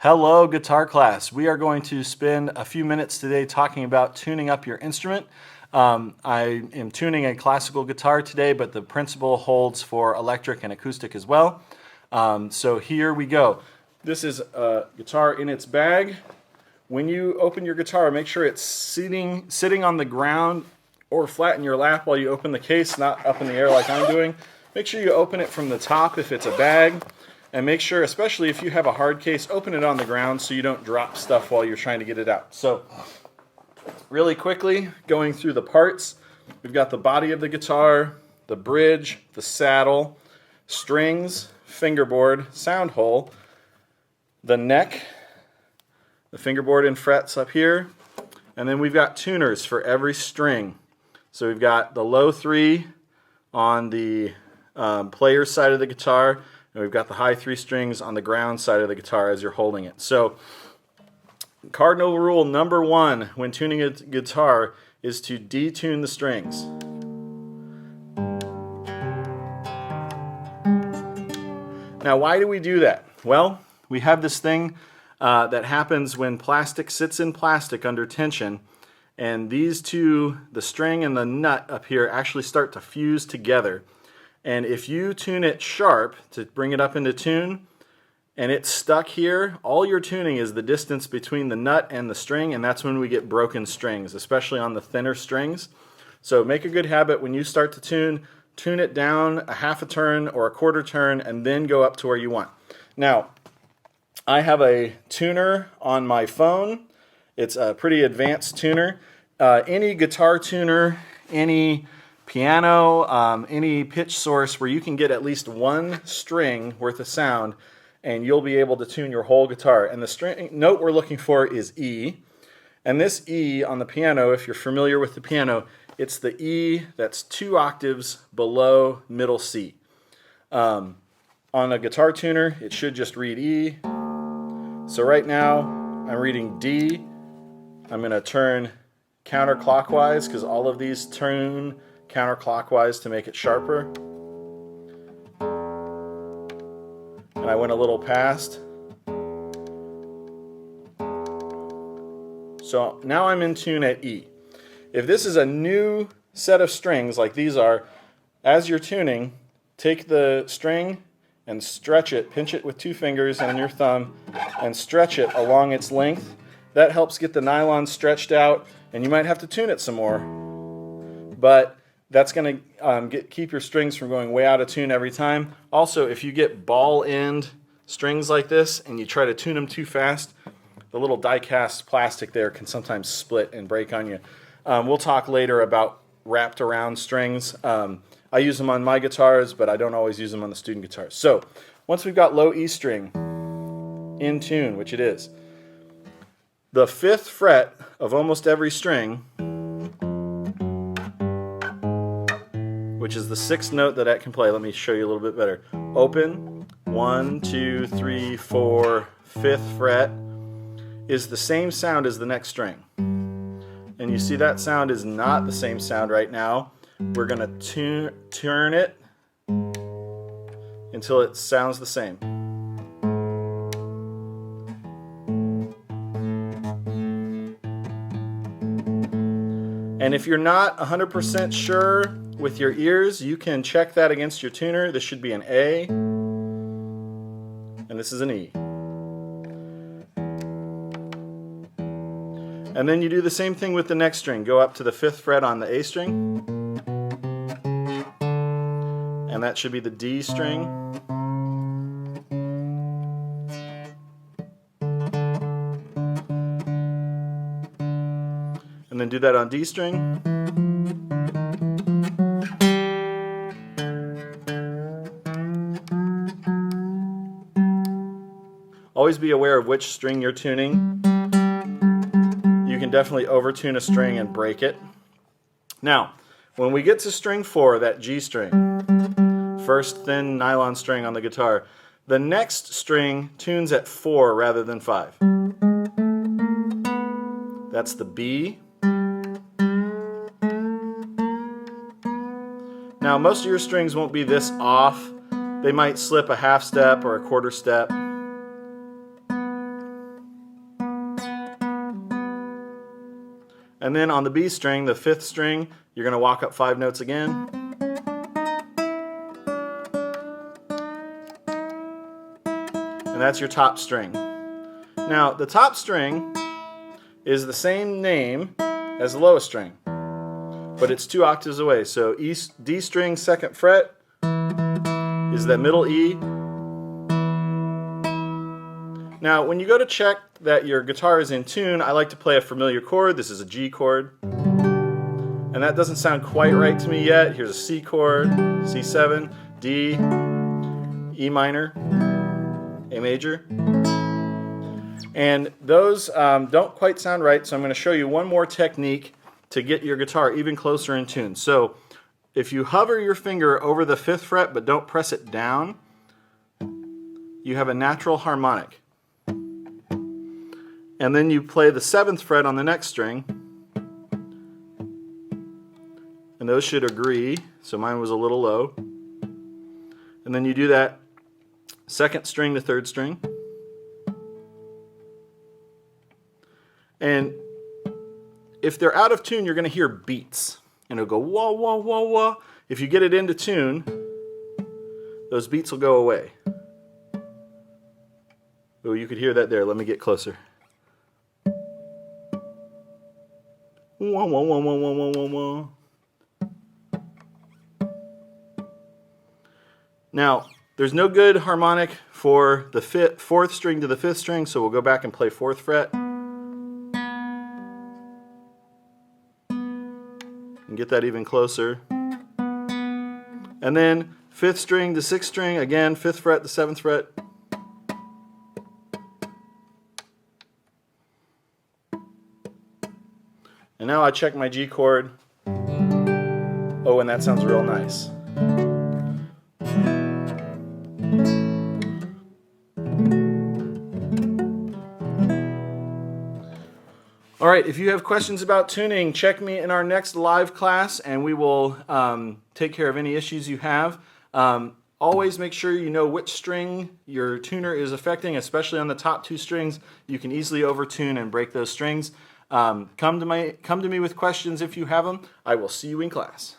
Hello, guitar class. We are going to spend a few minutes today talking about tuning up your instrument. I am tuning a classical guitar today, but the principle holds for electric and acoustic as well. So here we go. This is a guitar in its bag. When you open your guitar, make sure it's sitting on the ground or flat in your lap while you open the case, not up in the air like I'm doing. Make sure you open it from the top if it's a bag. And make sure, especially if you have a hard case, open it on the ground so you don't drop stuff while you're trying to get it out. So, really quickly, going through the parts, we've got the body of the guitar, the bridge, the saddle, strings, fingerboard, sound hole, the neck, the fingerboard and frets up here, and then we've got tuners for every string. So we've got the low 3 on the player's side of the guitar, and we've got the high 3 strings on the ground side of the guitar as you're holding it. So, cardinal rule number 1 when tuning a guitar is to detune the strings. Now, why do we do that? Well, we have this thing that happens when plastic sits in plastic under tension, and these two, the string and the nut up here, actually start to fuse together. And if you tune it sharp to bring it up into tune, and it's stuck here, all you're tuning is the distance between the nut and the string, and that's when we get broken strings, especially on the thinner strings. So make a good habit when you start to tune it down a half a turn or a quarter turn, and then go up to where you want. Now, I have a tuner on my phone. It's a pretty advanced tuner. Any guitar tuner, any piano, any pitch source where you can get at least one string worth of sound, and you'll be able to tune your whole guitar. And the string note we're looking for is E. And this E on the piano, if you're familiar with the piano, it's the E that's 2 octaves below middle C. On a guitar tuner, it should just read E. So right now, I'm reading D. I'm going to turn counterclockwise because all of these tune counterclockwise to make it sharper. And I went a little past. So now I'm in tune at E. If this is a new set of strings like these are, as you're tuning, take the string and stretch it, pinch it with 2 fingers and your thumb, and stretch it along its length. That helps get the nylon stretched out, and you might have to tune it some more. But that's going to keep your strings from going way out of tune every time. Also, if you get ball end strings like this and you try to tune them too fast, the little die-cast plastic there can sometimes split and break on you. We'll talk later about wrapped around strings. I use them on my guitars, but I don't always use them on the student guitars. So, once we've got low E string in tune, which it is, the 5th fret of almost every string, which is the 6th note that can play. Let me show you a little bit better. Open, 1, 2, 3, 4, 5th fret is the same sound as the next string. And you see that sound is not the same sound right now. We're going to turn it until it sounds the same. And if you're not 100% sure with your ears, you can check that against your tuner. This should be an A, and this is an E. And then you do the same thing with the next string. Go up to the 5th fret on the A string, and that should be the D string. And then do that on D string. Always be aware of which string you're tuning. You can definitely overtune a string and break it. Now, when we get to string 4, that G string, first thin nylon string on the guitar, the next string tunes at 4 rather than 5. That's the B. Now, most of your strings won't be this off. They might slip a half step or a quarter step. And then on the B string, the 5th string, you're going to walk up 5 notes again. And that's your top string. Now, the top string is the same name as the lowest string, but it's 2 octaves away. So D string, 2nd fret is that middle E. Now, when you go to check that your guitar is in tune, I like to play a familiar chord. This is a G chord. And that doesn't sound quite right to me yet. Here's a C chord, C7, D, E minor, A major. And those don't quite sound right, so I'm going to show you one more technique to get your guitar even closer in tune. So if you hover your finger over the 5th fret but don't press it down, you have a natural harmonic. And then you play the 7th fret on the next string, and those should agree, so mine was a little low. And then you do that 2nd string to 3rd string. And if they're out of tune, you're going to hear beats. And it'll go wah, wah, wah, wah. If you get it into tune, those beats will go away. Oh, you could hear that there. Let me get closer. Wah, wah, wah, wah, wah, wah, wah. Now, there's no good harmonic for the 4th string to the 5th string, so we'll go back and play 4th fret. And get that even closer. And then 5th string to 6th string, again, 5th fret to 7th fret. And now I check my G chord. Oh, and that sounds real nice. All right, if you have questions about tuning, check me in our next live class and we will take care of any issues you have. Always make sure you know which string your tuner is affecting, especially on the top 2 strings. You can easily overtune and break those strings. Come to me with questions if you have them. I will see you in class.